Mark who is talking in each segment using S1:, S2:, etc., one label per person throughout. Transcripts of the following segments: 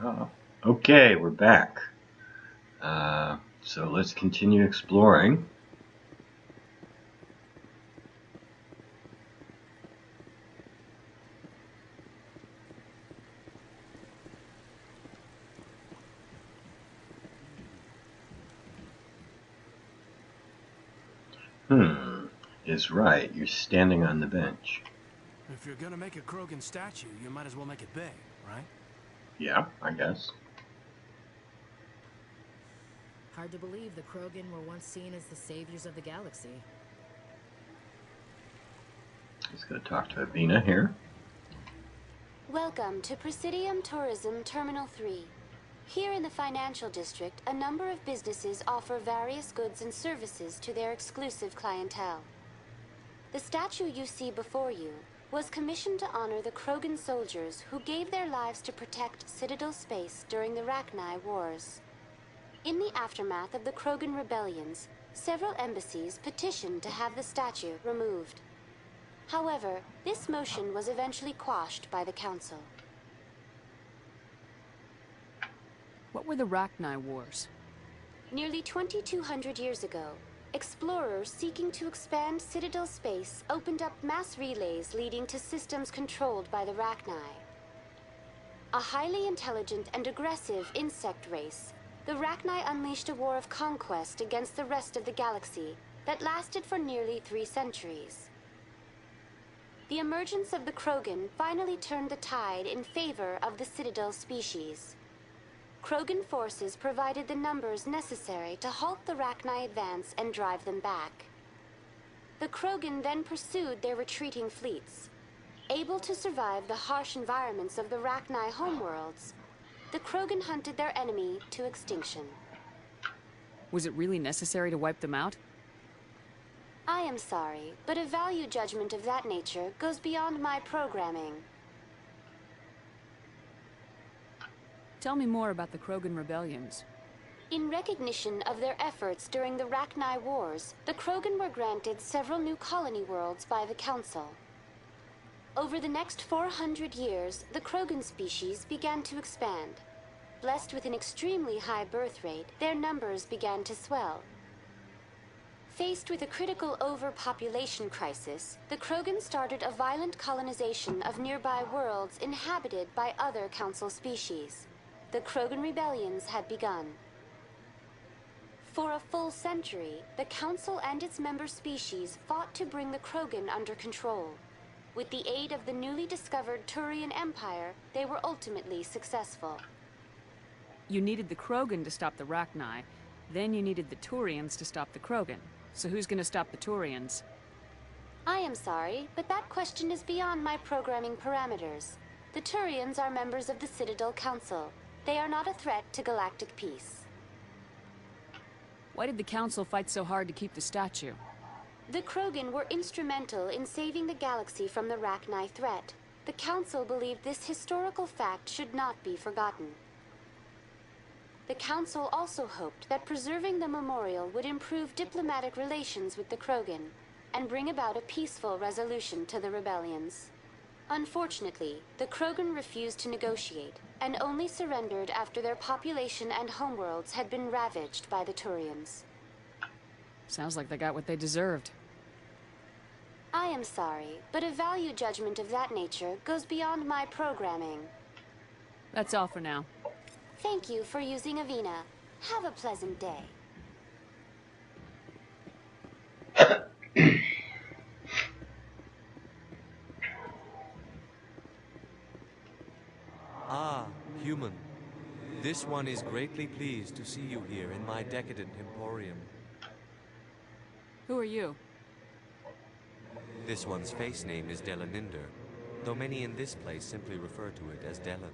S1: Oh, okay, we're back. So let's continue exploring. Is right. You're standing on the bench.
S2: If you're gonna make a Krogan statue, you might as well make it big, right?
S1: Yeah, I guess.
S3: Hard to believe the Krogan were once seen as the saviors of the galaxy.
S1: Let's go talk to Avina here.
S4: Welcome to Presidium Tourism Terminal 3. Here in the financial district, a number of businesses offer various goods and services to their exclusive clientele. The statue you see before you was commissioned to honor the Krogan soldiers who gave their lives to protect Citadel space during the Rachni Wars. In the aftermath of the Krogan rebellions, several embassies petitioned to have the statue removed. However, this motion was eventually quashed by the Council.
S5: What were the Rachni Wars?
S4: Nearly 2,200 years ago, explorers seeking to expand Citadel space opened up mass relays leading to systems controlled by the Rachni. A highly intelligent and aggressive insect race, the Rachni unleashed a war of conquest against the rest of the galaxy that lasted for nearly 3 centuries. The emergence of the Krogan finally turned the tide in favor of the Citadel species. Krogan forces provided the numbers necessary to halt the Rachni advance and drive them back. The Krogan then pursued their retreating fleets. Able to survive the harsh environments of the Rachni homeworlds, the Krogan hunted their enemy to extinction.
S5: Was it really necessary to wipe them out?
S4: I am sorry, but a value judgment of that nature goes beyond my programming.
S5: Tell me more about the Krogan rebellions.
S4: In recognition of their efforts during the Rachni Wars, the Krogan were granted several new colony worlds by the Council. Over the next 400 years, the Krogan species began to expand. Blessed with an extremely high birth rate, their numbers began to swell. Faced with a critical overpopulation crisis, the Krogan started a violent colonization of nearby worlds inhabited by other Council species. The Krogan rebellions had begun. For a full century, the Council and its member species fought to bring the Krogan under control. With the aid of the newly discovered Turian Empire, they were ultimately successful.
S5: You needed the Krogan to stop the Rachni, then you needed the Turians to stop the Krogan. So who's gonna stop the Turians?
S4: I am sorry, but that question is beyond my programming parameters. The Turians are members of the Citadel Council. They are not a threat to galactic peace.
S5: Why did the Council fight so hard to keep the statue?
S4: The Krogan were instrumental in saving the galaxy from the Rachni threat. The Council believed this historical fact should not be forgotten. The Council also hoped that preserving the memorial would improve diplomatic relations with the Krogan and bring about a peaceful resolution to the rebellions. Unfortunately, the Krogan refused to negotiate and only surrendered after their population and homeworlds had been ravaged by the Turians.
S5: Sounds like they got what they deserved.
S4: I am sorry, but a value judgment of that nature goes beyond my programming.
S5: That's all for now.
S4: Thank you for using Avina. Have a pleasant day.
S6: Ah, human. This one is greatly pleased to see you here in my decadent emporium.
S5: Who are you?
S6: This one's face name is Delaninder, though many in this place simply refer to it as Delan.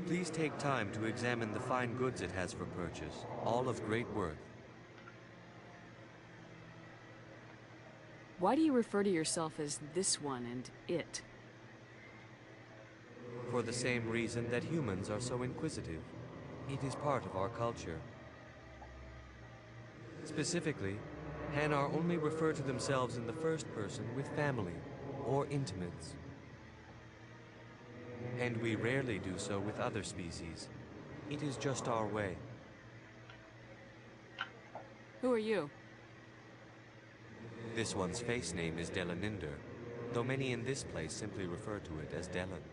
S6: Please take time to examine the fine goods it has for purchase, all of great worth.
S5: Why do you refer to yourself as this one and it?
S6: For the same reason that humans are so inquisitive. It is part of our culture. Specifically, Hanar only refer to themselves in the first person with family or intimates. And we rarely do so with other species. It is just our way.
S5: Who are you?
S6: This one's face name is Delaninder, though many in this place simply refer to it as Delan.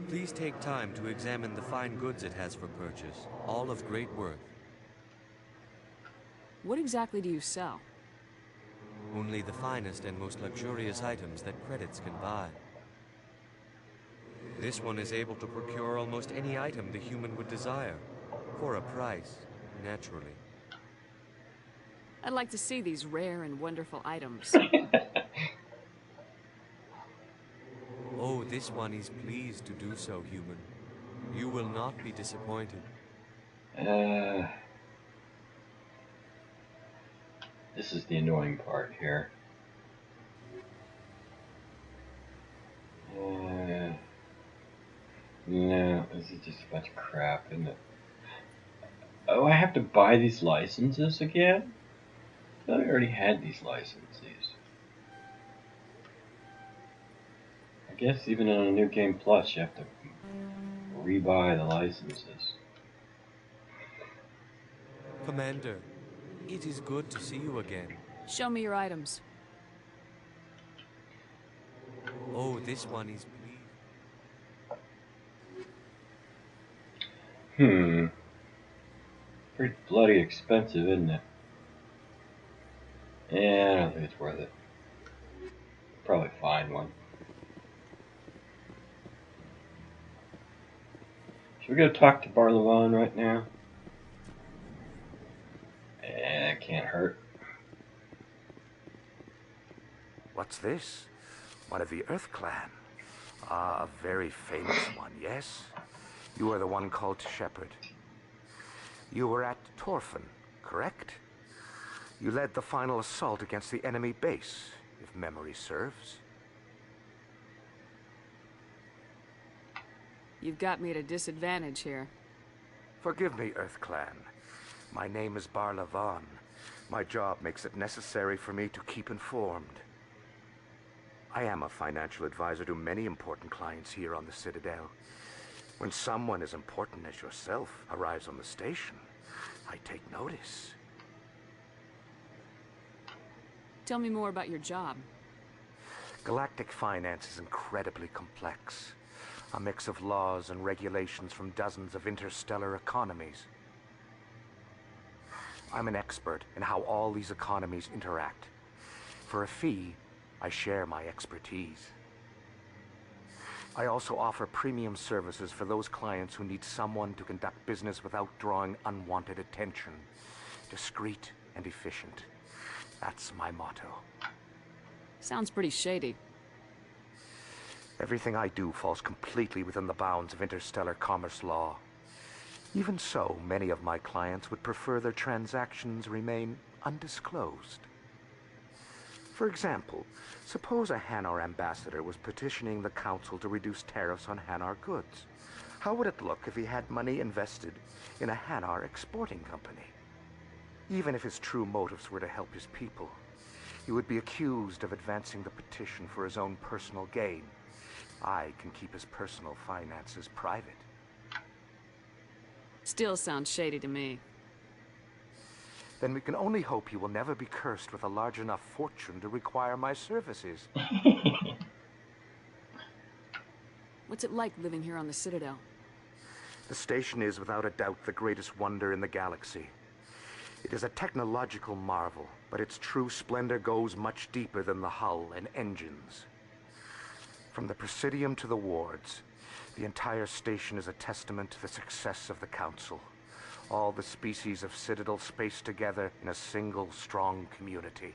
S6: Please take time to examine the fine goods it has for purchase, all of great worth.
S5: What exactly do you sell?
S6: Only the finest and most luxurious items that credits can buy. This one is able to procure almost any item the human would desire, for a price, naturally.
S5: I'd like to see these rare and wonderful items.
S6: Oh, this one is pleased to do so, human. You will not be disappointed.
S1: This is the annoying part here. No, this is just a bunch of crap, isn't it? Oh, I have to buy these licenses again? I thought I already had these licenses. I guess even on a new game plus, you have to rebuy the licenses.
S6: Commander, it is good to see you again.
S5: Show me your items.
S6: Oh, this one is pleased.
S1: Pretty bloody expensive, isn't it? Yeah, I don't think it's worth it. Probably find one. Should we go talk to Barla right now? Yeah, that can't hurt.
S7: What's this? One of the Earth Clan. Ah, a very famous one, yes? You are the one called Shepherd. You were at Torfan, correct? You led the final assault against the enemy base, if memory serves.
S5: You've got me at a disadvantage here.
S7: Forgive me, Earth Clan. My name is Barla. My job makes it necessary for me to keep informed. I am a financial advisor to many important clients here on the Citadel. When someone as important as yourself arrives on the station, I take notice.
S5: Tell me more about your job.
S7: Galactic finance is incredibly complex. A mix of laws and regulations from dozens of interstellar economies. I'm an expert in how all these economies interact. For a fee, I share my expertise. I also offer premium services for those clients who need someone to conduct business without drawing unwanted attention. Discreet and efficient. That's my motto.
S5: Sounds pretty shady.
S7: Everything I do falls completely within the bounds of interstellar commerce law. Even so, many of my clients would prefer their transactions remain undisclosed. For example, suppose a Hanar ambassador was petitioning the council to reduce tariffs on Hanar goods. How would it look if he had money invested in a Hanar exporting company? Even if his true motives were to help his people, he would be accused of advancing the petition for his own personal gain. I can keep his personal finances private.
S5: Still sounds shady to me.
S7: Then we can only hope you will never be cursed with a large enough fortune to require my services.
S5: What's it like living here on the Citadel?
S7: The station is without a doubt the greatest wonder in the galaxy. It is a technological marvel, but its true splendor goes much deeper than the hull and engines. From the Presidium to the wards, the entire station is a testament to the success of the Council. All the species of Citadel space together in a single, strong community.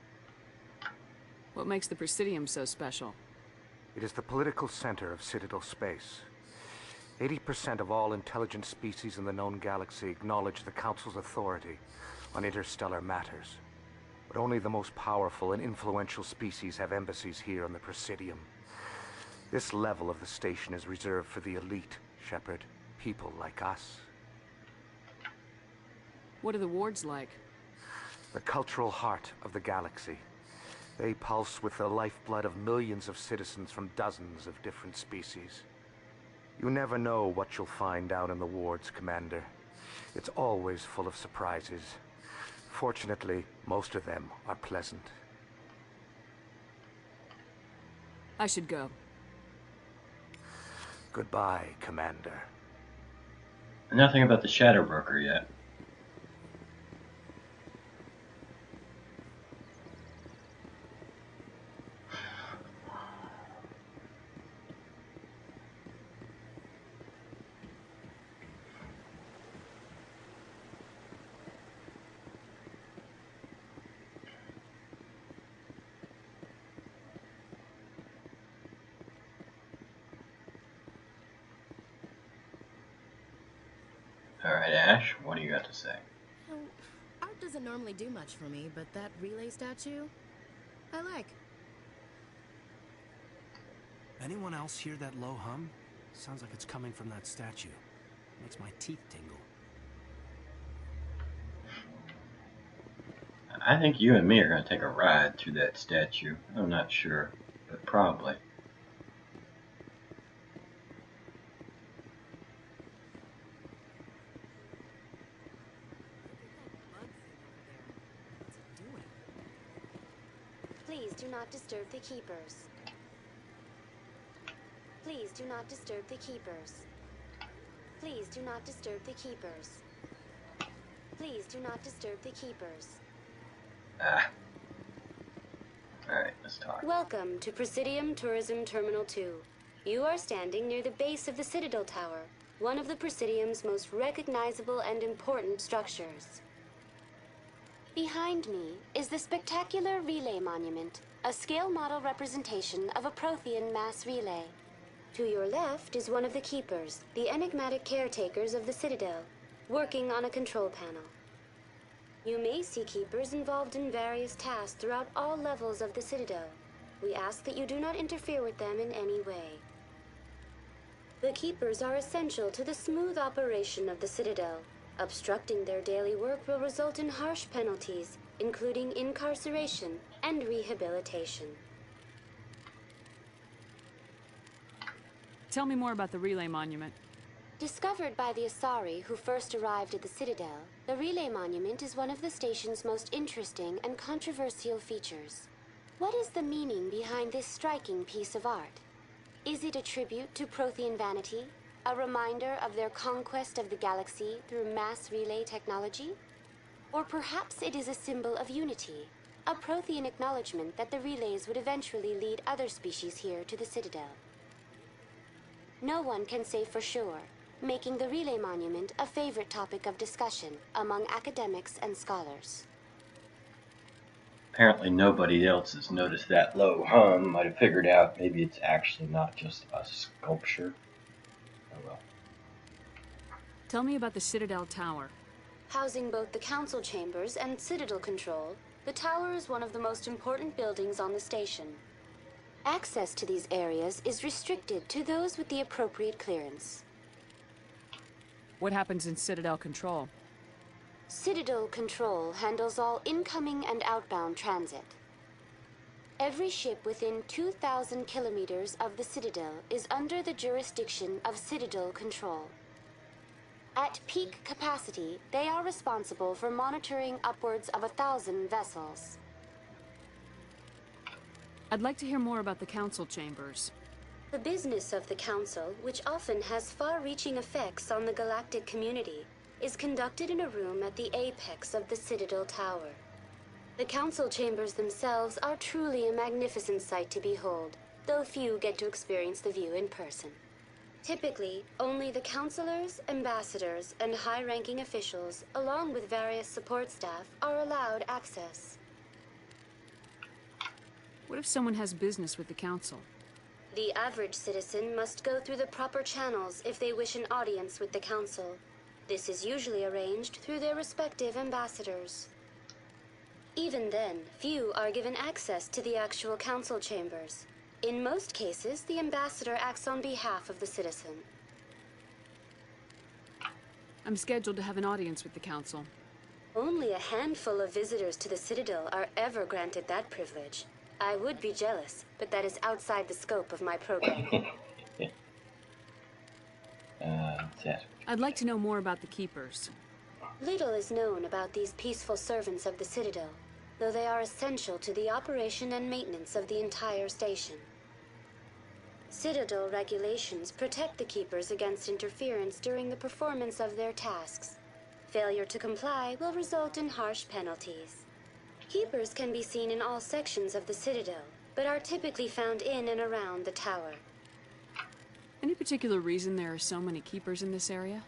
S5: What makes the Presidium so special?
S7: It is the political center of Citadel space. 80% of all intelligent species in the known galaxy acknowledge the Council's authority on interstellar matters. But only the most powerful and influential species have embassies here on the Presidium. This level of the station is reserved for the elite, Shepard. People like us.
S5: What are the wards like?
S7: The cultural heart of the galaxy. They pulse with the lifeblood of millions of citizens from dozens of different species. You never know what you'll find out in the wards, Commander. It's always full of surprises. Fortunately, most of them are pleasant.
S5: I should go.
S7: Goodbye, Commander.
S1: Nothing about the Shadow Broker yet. Alright, Ash, what do you got to say?
S3: Well, art doesn't normally do much for me, but that relay statue, I like.
S2: Anyone else hear that low hum? Sounds like it's coming from that statue. Makes my teeth tingle.
S1: I think you and me are going to take a ride through that statue. I'm not sure, but probably.
S4: Please do not disturb the keepers. Please do not disturb the keepers. Please do not disturb the keepers. Please do not disturb the keepers.
S1: Alright, let's talk.
S4: Welcome to Presidium Tourism Terminal 2. You are standing near the base of the Citadel Tower, one of the Presidium's most recognizable and important structures. Behind me is the spectacular Relay Monument, a scale model representation of a Prothean mass relay. To your left is one of the Keepers, the enigmatic caretakers of the Citadel, working on a control panel. You may see Keepers involved in various tasks throughout all levels of the Citadel. We ask that you do not interfere with them in any way. The Keepers are essential to the smooth operation of the Citadel. Obstructing their daily work will result in harsh penalties, including incarceration and rehabilitation.
S5: Tell me more about the Relay Monument.
S4: Discovered by the Asari who first arrived at the Citadel, the Relay Monument is one of the station's most interesting and controversial features. What is the meaning behind this striking piece of art? Is it a tribute to Prothean vanity? A reminder of their conquest of the galaxy through mass relay technology? Or perhaps it is a symbol of unity, a Prothean acknowledgement that the relays would eventually lead other species here to the Citadel. No one can say for sure, making the Relay Monument a favorite topic of discussion among academics and scholars.
S1: Apparently nobody else has noticed that low hum. Might have figured out maybe it's actually not just a sculpture. Oh well.
S5: Tell me about the Citadel Tower.
S4: Housing both the council chambers and Citadel control, the tower is one of the most important buildings on the station. Access to these areas is restricted to those with the appropriate clearance.
S5: What happens in Citadel Control?
S4: Citadel Control handles all incoming and outbound transit. Every ship within 2,000 kilometers of the Citadel is under the jurisdiction of Citadel Control. At peak capacity, they are responsible for monitoring upwards of 1,000 vessels.
S5: I'd like to hear more about the council chambers.
S4: The business of the Council, which often has far-reaching effects on the galactic community, is conducted in a room at the apex of the Citadel Tower. The Council chambers themselves are truly a magnificent sight to behold, though few get to experience the view in person. Typically, only the councilors, ambassadors, and high-ranking officials, along with various support staff, are allowed access.
S5: What if someone has business with the council?
S4: The average citizen must go through the proper channels if they wish an audience with the council. This is usually arranged through their respective ambassadors. Even then, few are given access to the actual council chambers. In most cases, the ambassador acts on behalf of the citizen.
S5: I'm scheduled to have an audience with the council.
S4: Only a handful of visitors to the Citadel are ever granted that privilege. I would be jealous, but that is outside the scope of my program.
S1: That's
S5: I'd like to know more about the Keepers.
S4: Little is known about these peaceful servants of the Citadel, though they are essential to the operation and maintenance of the entire station. Citadel regulations protect the Keepers against interference during the performance of their tasks. Failure to comply will result in harsh penalties. Keepers can be seen in all sections of the Citadel, but are typically found in and around the tower.
S5: Any particular reason there are so many Keepers in this area?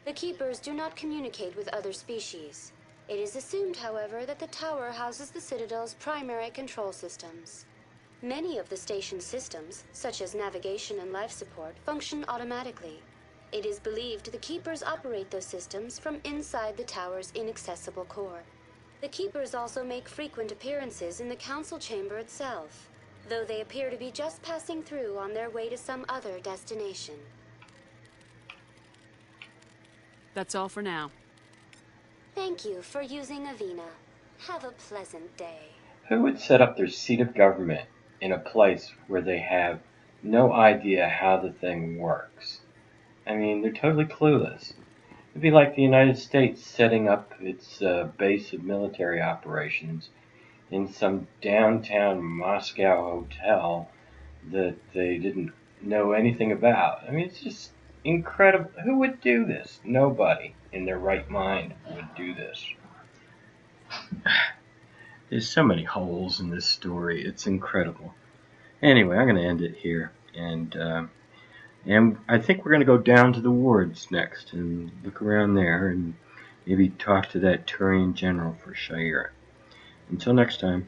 S4: The Keepers do not communicate with other species. It is assumed, however, that the tower houses the Citadel's primary control systems. Many of the station's systems, such as navigation and life support, function automatically. It is believed the Keepers operate those systems from inside the tower's inaccessible core. The Keepers also make frequent appearances in the council chamber itself, though they appear to be just passing through on their way to some other destination.
S5: That's all for now.
S4: Thank you for using Avina. Have a pleasant day.
S1: Who would set up their seat of government in a place where they have no idea how the thing works? I mean, they're totally clueless. It'd be like the United States setting up its base of military operations in some downtown Moscow hotel that they didn't know anything about. I mean, it's just incredible. Who would do this? Nobody in their right mind would do this. There's so many holes in this story. It's incredible. Anyway, I'm going to end it here. And I think we're going to go down to the wards next and look around there and maybe talk to that Turian general for Shire. Until next time.